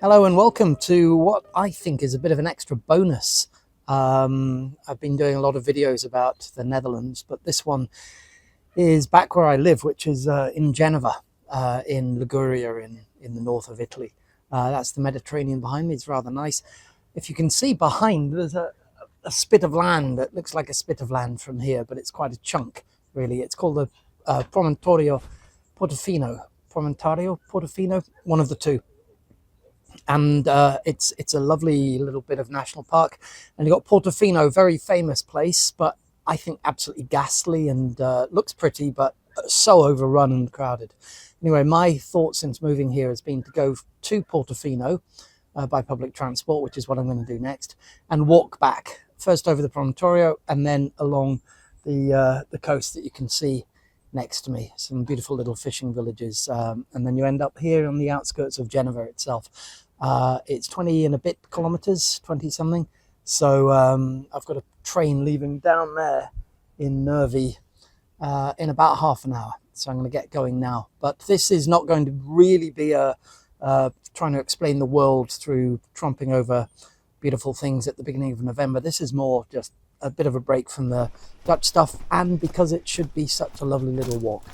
Hello and welcome to what I think is a bit of an extra bonus. I've been doing a lot of videos about the Netherlands, but this one is back where I live, which is in Genova, in Liguria in the north of Italy. That's the Mediterranean behind me. It's rather nice. If you can see behind, there's a spit of land that looks like a spit of land from here, but it's quite a chunk, really. It's called the Promontorio Portofino, one of the two. And it's a lovely little bit of national park. And you've got Portofino, very famous place, but I think absolutely ghastly and looks pretty, but so overrun and crowded. Anyway, my thought since moving here has been to go to Portofino by public transport, which is what I'm going to do next, and walk back first over the Promontorio and then along the coast that you can see next to me, some beautiful little fishing villages, and then you end up here on the outskirts of Genova itself. It's 20 and a bit kilometers, 20 something. So I've got a train leaving down there in Nervi in about half an hour. So I'm going to get going now. But this is not going to really be trying to explain the world through tromping over beautiful things at the beginning of November. This is more just a bit of a break from the Dutch stuff, and because it should be such a lovely little walk.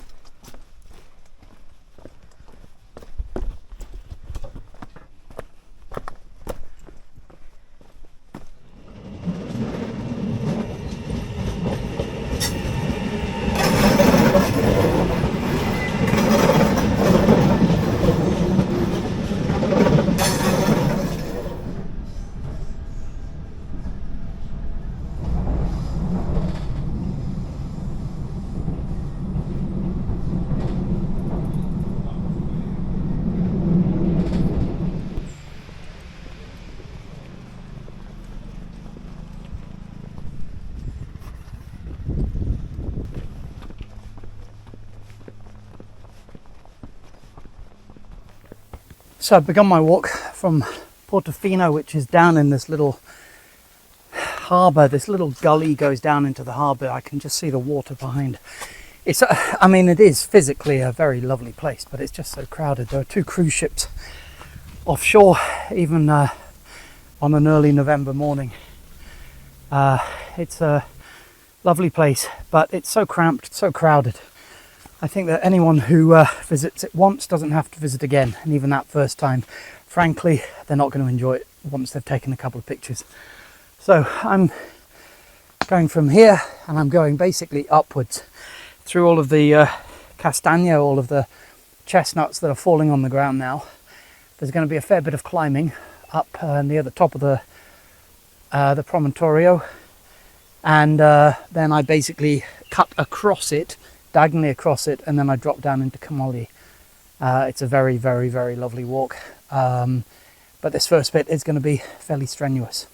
So I've begun my walk from Portofino, which is down in this little harbour. This little gully goes down into the harbour. I can just see the water behind. I mean, it is physically a very lovely place, but it's just so crowded. There are two cruise ships offshore, even on an early November morning. It's a lovely place, but it's so cramped, so crowded. I think that anyone who visits it once doesn't have to visit again, and even that first time, frankly, they're not going to enjoy it once they've taken a couple of pictures. So I'm going from here, and I'm going basically upwards through all of the castagno, all of the chestnuts that are falling on the ground now. There's going to be a fair bit of climbing up near the top of the Promontorio, and then I basically cut across it, diagonally across it, and then I drop down into Camogli. It's a very, very, very lovely walk, but this first bit is going to be fairly strenuous.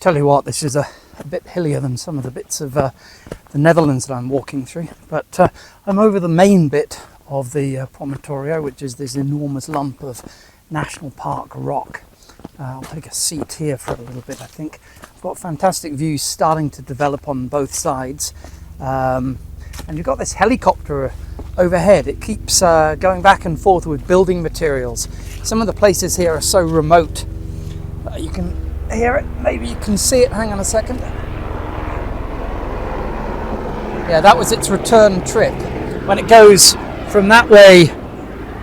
Tell you what, this is a bit hillier than some of the bits of the Netherlands that I'm walking through, but I'm over the main bit of the Promontorio, which is this enormous lump of national park rock. I'll take a seat here for a little bit. I think I've got fantastic views starting to develop on both sides, and you've got this helicopter overhead. It keeps going back and forth with building materials. Some of the places here are so remote you can hear it, maybe you can see it. Hang on a second. Yeah, that was its return trip. When it goes from that way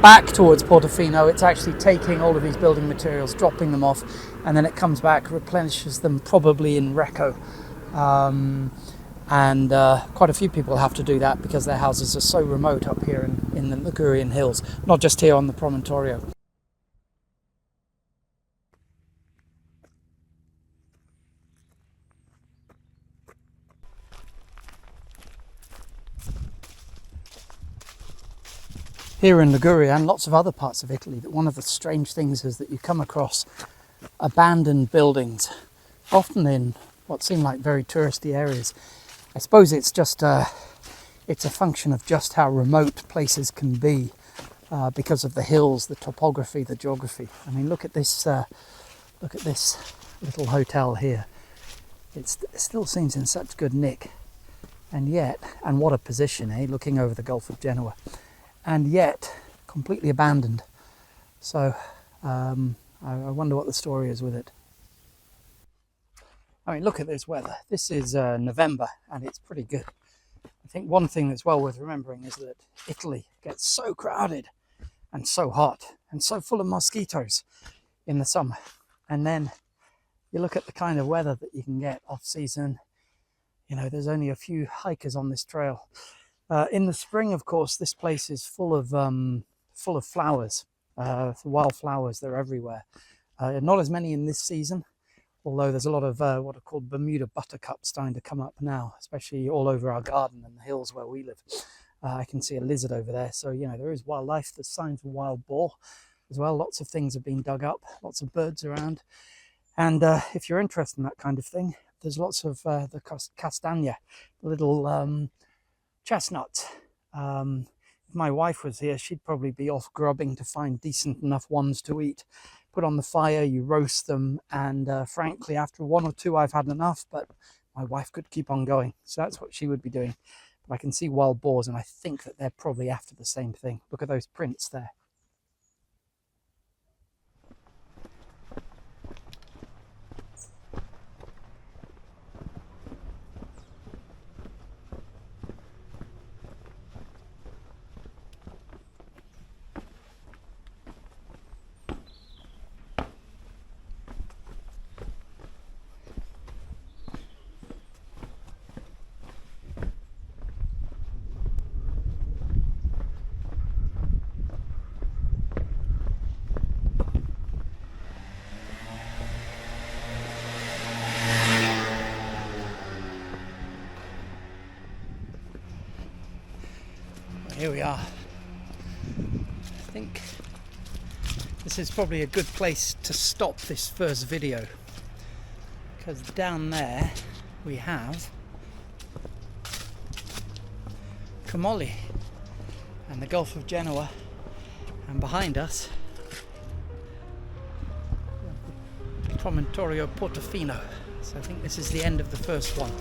back towards Portofino, it's actually taking all of these building materials, dropping them off, and then it comes back, replenishes them probably in Recco. And quite a few people have to do that because their houses are so remote up here in the Ligurian hills, not just here on the Promontorio. here in Liguria and lots of other parts of Italy, that one of the strange things is that you come across abandoned buildings, often in what seem like very touristy areas. I suppose it's just it's a function of just how remote places can be because of the hills, the topography, the geography. I mean, look at this little hotel here. It still seems in such good nick, and yet, and what a position, eh? Looking over the Gulf of Genoa, and yet completely abandoned. So I wonder what the story is with it. I mean, look at this weather. This is November, and it's pretty good. I think one thing that's well worth remembering is that Italy gets so crowded and so hot and so full of mosquitoes in the summer. And then you look at the kind of weather that you can get off season. You know, there's only a few hikers on this trail. In the spring, of course, this place is full of flowers, wildflowers. They're everywhere. Not as many in this season, although there's a lot of what are called Bermuda buttercups starting to come up now, especially all over our garden and the hills where we live. I can see a lizard over there, so you know there is wildlife. There's signs of wild boar as well. Lots of things have been dug up, lots of birds around, and if you're interested in that kind of thing, there's lots of the castagna, the little chestnuts. If my wife was here, she'd probably be off grubbing to find decent enough ones to eat. Put on the fire, you roast them, and frankly, after one or two, I've had enough, but my wife could keep on going, so that's what she would be doing. But I can see wild boars, and I think that they're probably after the same thing. Look at those prints there. Here we are. I think this is probably a good place to stop this first video, because down there we have Camogli and the Gulf of Genoa, and behind us Promontorio di Portofino. So I think this is the end of the first one.